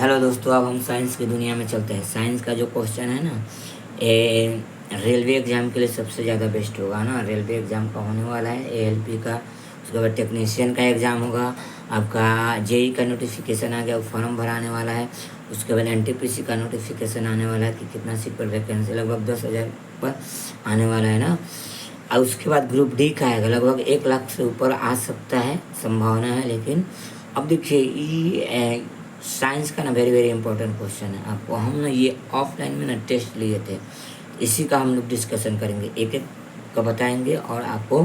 Hello दोस्तों, अब हम साइंस की दुनिया में चलते हैं। साइंस का जो क्वेश्चन है ना, ये रेलवे एग्ज़ाम के लिए सबसे ज़्यादा बेस्ट होगा ना। रेलवे एग्ज़ाम का होने वाला है, एएलपी का। उसके बाद टेक्नीशियन का एग्ज़ाम होगा। आपका जेई का नोटिफिकेशन आ गया, वो फॉर्म भराने वाला है। उसके बाद एनटीपीसी का नोटिफिकेशन आने वाला है कि कितना सीट पर वैकेंसी, लगभग 10,000 पर आने वाला है ना। और उसके बाद ग्रुप डी का आएगा, लगभग 1 लाख से ऊपर आ सकता है, संभावना है। लेकिन अब देखिए, ये साइंस का ना वेरी वेरी इंपॉर्टेंट क्वेश्चन है। आपको हम ना ये ऑफलाइन में ना टेस्ट लिए थे, इसी का हम लोग डिस्कशन करेंगे, एक एक का बताएंगे और आपको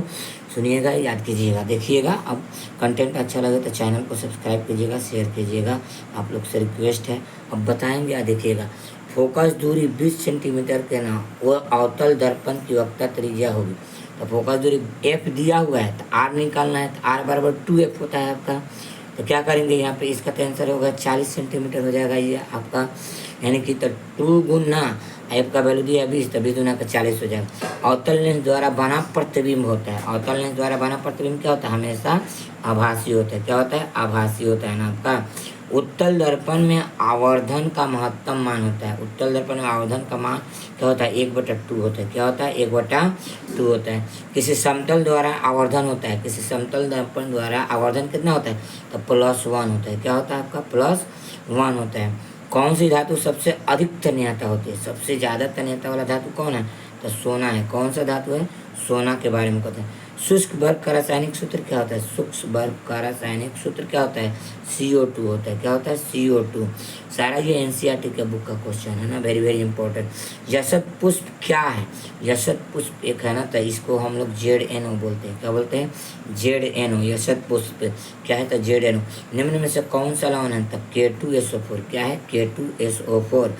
सुनिएगा, याद कीजिएगा, देखिएगा। अब कंटेंट अच्छा लगे तो चैनल को सब्सक्राइब कीजिएगा, शेयर कीजिएगा, आप लोग से रिक्वेस्ट है। अब बताएंगे या देखिएगा। फोकस दूरी 20 सेंटीमीटर के ना वो अवतल दर्पण की वक्रता त्रिज्या होगी। तो फोकस दूरी एफ दिया हुआ है, तो आर निकालना है, तो आर बराबर 2f होता है आपका। तो क्या करेंगे यहाँ पे, इसका तो आंसर होगा 40 सेंटीमीटर हो जाएगा ये आपका, यानी कि तो 2 गुना एफ का वैल्यू दिया 20, तो 20 गुना का 40 हो जाएगा। अवतल लेंस द्वारा बना प्रतिबिंब होता है। अवतल लेंस द्वारा बना प्रतिबिंब क्या होता है, हमेशा आभासी होता है। क्या होता है, आभासी होता है ना आपका। उत्तल दर्पण में आवर्धन का महत्तम मान होता है। उत्तल दर्पण में आवर्धन का मान क्या होता है, 1/2 होता है। क्या होता है, 1/2 होता है। किसी समतल द्वारा आवर्धन होता है, किसी समतल दर्पण द्वारा आवर्धन कितना होता है, तो +1 होता है। क्या होता है आपका, +1 होता है। कौन सी धातु सबसे अधिक तन्यता होती है, सबसे ज़्यादा तन्यता वाला धातु कौन है, तो सोना है। कौन सा धातु है, सोना के बारे में कहते हैं। शुष्क वर्ग का रासायनिक सूत्र क्या होता है, शुष्क वर्ग का रासायनिक सूत्र क्या होता है, CO2 होता है। क्या होता है, CO2। सारा ये एनसीईआरटी के बुक का क्वेश्चन है ना, वेरी वेरी इंपॉर्टेंट। यशत पुष्प क्या है, यशत पुष्प एक है ना, तो इसको हम लोग ZNO बोलते हैं। क्या बोलते हैं, ZNO, यशत पुष्प क्या है, तो ZNO। निम्न में से कौन सा लवण है, तो K2SO4। क्या है, K2SO4।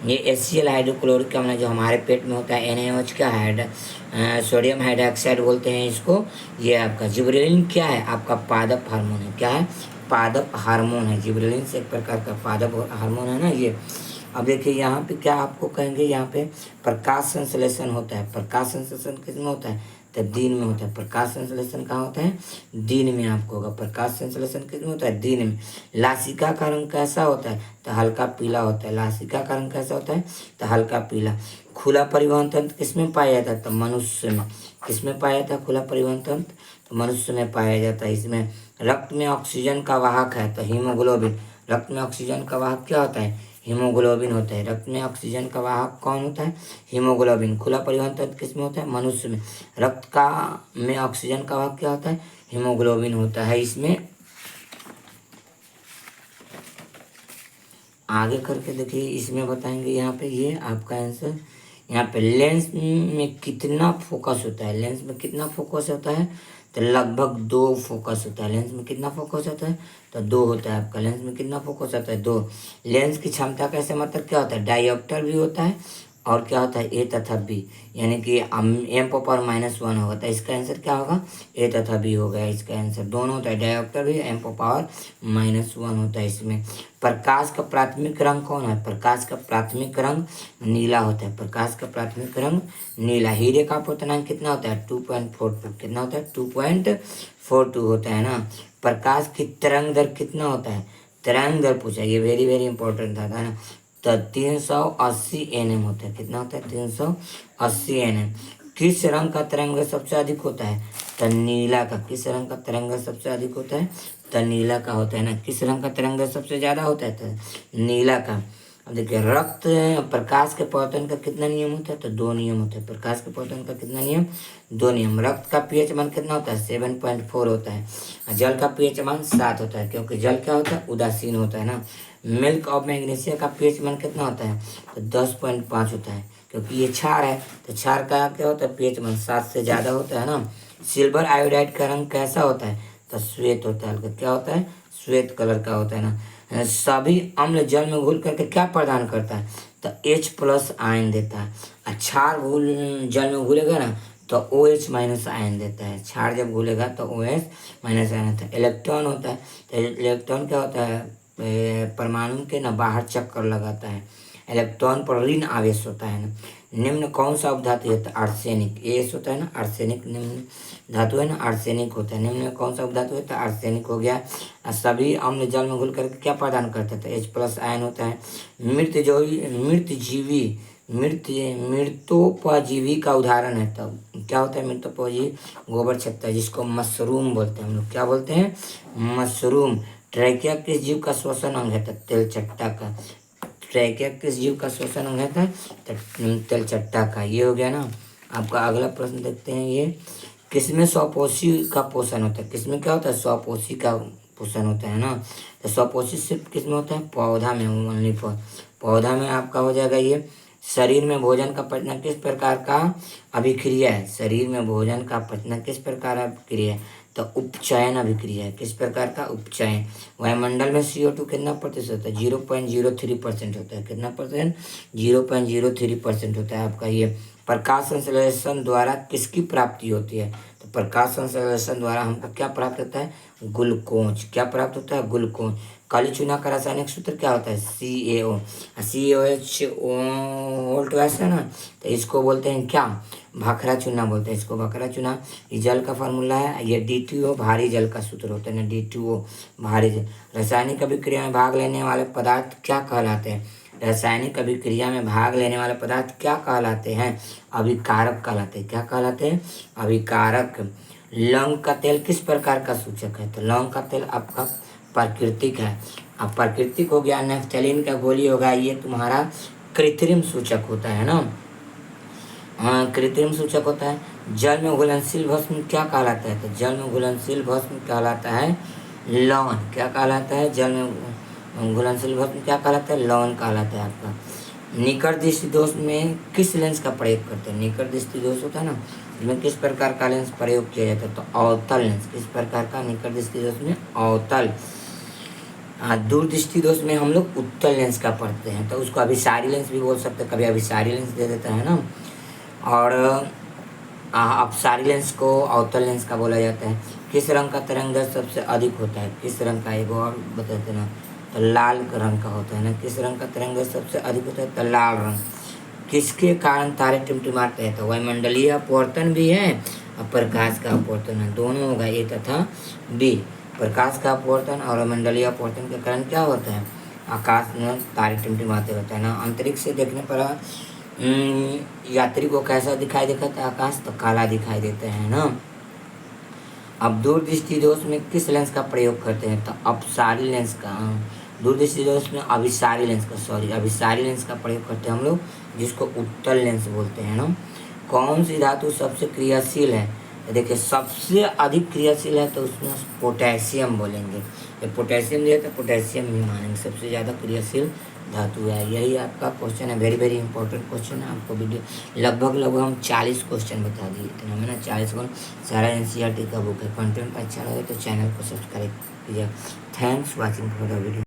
ये HCl हाइड्रोक्लोरिक अम्ल है, जो हमारे पेट में होता है। NaOH क्या है, सोडियम हाइड्रोक्साइड बोलते हैं इसको। ये आपका जिबरेलिन क्या है, आपका पादप हार्मोन है। क्या है, पादप हार्मोन है। जिबरेलिन से एक प्रकार का पादप हार्मोन है ना ये। अब देखिए यहाँ पे क्या आपको कहेंगे, यहाँ पे प्रकाश संश्लेषण होता है। प्रकाश संश्लेषण किसमें होता है, तो दिन में होता है। प्रकाश संश्लेषण कहाँ होता है, दिन में आपको होगा। प्रकाश संश्लेषण किसमें होता है, दिन में। लासिका का रंग कैसा होता है, तो हल्का पीला होता है। लासिका का रंग कैसा होता है, तो हल्का पीला। खुला परिवहन तंत्र किसमें पाया जाता है, तो मनुष्य में। किसमें पाया जाता है खुला परिवहन तंत्र, तो मनुष्य में पाया जाता है। इसमें रक्त में ऑक्सीजन का वाहक है, तो हीमोग्लोबिन। रक्त में ऑक्सीजन का वाहक क्या होता है, हीमोग्लोबिन होता है। रक्त में ऑक्सीजन का वाहक कौन होता है, हीमोग्लोबिन। खुला परिवहन तंत्र किसमें होता है, मनुष्य में। रक्त का में ऑक्सीजन का वाहक क्या होता है, हीमोग्लोबिन होता है इसमें। आगे करके देखिए, इसमें बताएंगे यहाँ पे, ये आपका आंसर। यहाँ पे लेंस में कितना फोकस होता है, लेंस में कितना फोकस होता है, तो लगभग 2 फोकस होता है। लेंस में कितना फोकस होता है, तो 2 होता है आपका। लेंस में कितना फोकस होता है, 2। लेंस की क्षमता कैसे, मतलब क्या होता है, डायोप्टर भी होता है और क्या होता है, ए तथा बी, यानी कि M⁻⁻1 होगा। तो इसका आंसर क्या होगा, ए तथा बी हो गया इसका आंसर। दोनों होता है, डायोप्टर भी M⁻1 होता है इसमें। प्रकाश का प्राथमिक रंग कौन है, प्रकाश का प्राथमिक रंग नीला होता है। प्रकाश का प्राथमिक रंग नीला। हीरे का अपवर्तनांक कितना होता है, 2.42। कितना होता है, 2.42 होता है ना। प्रकाश की तरंग दर कितना होता है, तरंग दर पूछा, ये वेरी वेरी इंपॉर्टेंट था ना। तो 380 nm होता है। कितना होता है, 380 nm। किस रंग का तरंग सबसे अधिक होता है, तो नीला का। किस रंग का तरंग सबसे अधिक होता है, तो नीला का होता है ना। किस रंग का तरंग सबसे ज़्यादा होता है, तो नीला का। अब देखिए, रक्त प्रकाश के पवर्तन का कितना नियम होता है, तो 2 नियम होता है। प्रकाश के पवर्तन का कितना नियम, 2 नियम। रक्त का पीएच मान कितना होता है, 7.4 होता है। जल का पीएच मान 7 होता है, क्योंकि जल क्या होता है, उदासीन होता है ना। मिल्क ऑफ मैग्नीशिया का पीएच मान कितना होता है, तो 10.5 होता है, क्योंकि ये क्षार है। तो क्षार का क्या होता है, पीएच मान 7 से ज़्यादा होता है ना। सिल्वर आयोडाइड का रंग कैसा होता है, तो श्वेत होता है। हल्का क्या होता है, श्वेत कलर का होता है ना। सभी अम्ल जल में घुल करके क्या प्रदान करता है, तो H+ आयन देता है। और क्षार घुल जल में घुलेगा ना, तो OH- आयन देता है। क्षार जब घुलेगा तो OH- आयन होता है। इलेक्ट्रॉन होता है, तो इलेक्ट्रॉन क्या होता है, परमाणु के ना बाहर चक्कर लगाता है। इलेक्ट्रॉन पर ऋण आवेश होता है ना। निम्न कौन सा उपधातु है? तो आर्सेनिक। एस होता है ना आर्सेनिक, निम्न धातु है ना आर्सेनिक होता है। निम्न में कौन सा उपधातु है? तो आर्सेनिक हो गया। सभी अम्ल जल में घुल करके क्या प्रदान करता है? तो H+ आयन होता है। मृतोपजीवी का उदाहरण है। तब क्या होता है मृतोपजीवी? गोबर छत्ता, जिसको मशरूम बोलते हैं हम लोग। क्या बोलते हैं? मशरूम। ट्रैकिया किस जीव का श्वसन अंग है? तो तेलचट्टा का। ट्रैकिया किस जीव का श्वसन अंग है? तो तेलचट्टा का। ये हो गया ना। आपका अगला प्रश्न देखते हैं। ये किसमें स्वपोषी का पोषण होता है? किसमें क्या होता है? स्वपोषी का पोषण होता है ना। तो स्वपोषी सिर्फ किसमें होता है? पौधा में, ओनली पौधा में आपका हो जाएगा ये। शरीर में भोजन का पचना किस प्रकार का अभिक्रिया है? शरीर में भोजन का पचना किस प्रकार अभिक्रिया है? तो उपचयन अभिक्रिया है। किस प्रकार का? उपचयन। वायुमंडल में CO2 कितना प्रतिशत है? 0.03% होता है। कितना परसेंट? 0.03% होता है आपका ये। प्रकाश संश्लेषण द्वारा किसकी प्राप्ति होती है? तो प्रकाश संश्लेषण द्वारा हमको क्या प्राप्त होता है? ग्लूकोज। क्या प्राप्त होता है? ग्लूकोज। काली चूना का रासायनिक सूत्र क्या होता है? CaO। CaOH वोल्ट है ना। तो इसको बोलते हैं क्या? भाखरा चूना बोलते हैं इसको, भाखरा चूना। ये जल का फार्मूला है। ये D2O भारी जल का सूत्र होता है ना, D2O भारी जल। रासायनिक अभिक्रिया में भाग लेने वाले पदार्थ क्या कहलाते हैं? रासायनिक अभिक्रिया में भाग लेने वाले पदार्थ क्या कहलाते हैं? अभिकारक कहलाते हैं। क्या कहलाते हैं? अभिकारक। लौंग का तेल किस प्रकार का सूचक है? तो लौंग का तेल आपका प्राकृतिक है। अब प्राकृतिक हो गया। नैफ्थलीन का गोली होगा, ये तुम्हारा कृत्रिम सूचक होता है ना। हाँ, कृत्रिम सूचक होता है। जल में घुलनशील भस्म क्या कहलाता है? तो जल में घुलनशील भस्म कहलाता है लवण। क्या कहलाता है? जल में घुलनशील भस्म क्या कहलाता है? लवण कहलाता है आपका। निकट दृष्टि दोष में किस लेंस का प्रयोग करते हैं? निकट दृष्टि दोष होता है ना, इसमें किस प्रकार का लेंस प्रयोग किया जाता है? तो अवतल लेंस। किस प्रकार का? निकट दृष्टि दोष में अवतल। दूरदृष्टि दोष में हम लोग उत्तल लेंस का पढ़ते हैं, तो उसको अभिसारी लेंस भी बोल सकते हैं, कभी अभिसारी लेंस दे देता है ना। और अपसारी लेंस को अवतल लेंस का बोला जाता है। किस रंग का तरंगदैर्घ्य सबसे अधिक होता है? किस रंग का? एक और बताते ना, तो लाल रंग का होता है ना। किस रंग का तरंगदैर्घ्य सबसे अधिक होता है? तो लाल रंग। किसके कारण तारे टिमटिमाते हैं? तो वायुमंडलीय अपवर्तन भी है और प्रकाश का अपवर्तन है, दोनों होगा ए तथा बी। प्रकाश का अपवर्तन और मंडलीय अपवर्तन के कारण क्या होता है? आकाश में तारे टिमटिमाते रहते हैं ना। अंतरिक्ष से देखने पर यात्री को कैसा दिखाई देता है आकाश? तो काला दिखाई देते हैं ना। अब दूरदृष्टि दोष में किस लेंस का प्रयोग करते हैं? तो अपसारी लेंस का। दूरदृष्टि दोष में अभिसारी लेंस का, अभिसारी लेंस का प्रयोग करते हैं हम लोग, जिसको उत्तल लेंस बोलते हैं ना। कौन सी धातु सबसे क्रियाशील है? तो देखिए सबसे अधिक क्रियाशील है तो उसमें पोटेशियम बोलेंगे। जब पोटेशियम दिया तो पोटेशियम ही मानेंगे, सबसे ज़्यादा क्रियाशील धातु है। यही आपका क्वेश्चन है, वेरी वेरी इंपॉर्टेंट क्वेश्चन है। आपको वीडियो लगभग हम 40 क्वेश्चन बता दिए, इतना मैंने 40 को सारा NCERT का बुक है। कंटेंट अच्छा लगे तो चैनल को सब्सक्राइब कीजिए। Thanks watching for the video.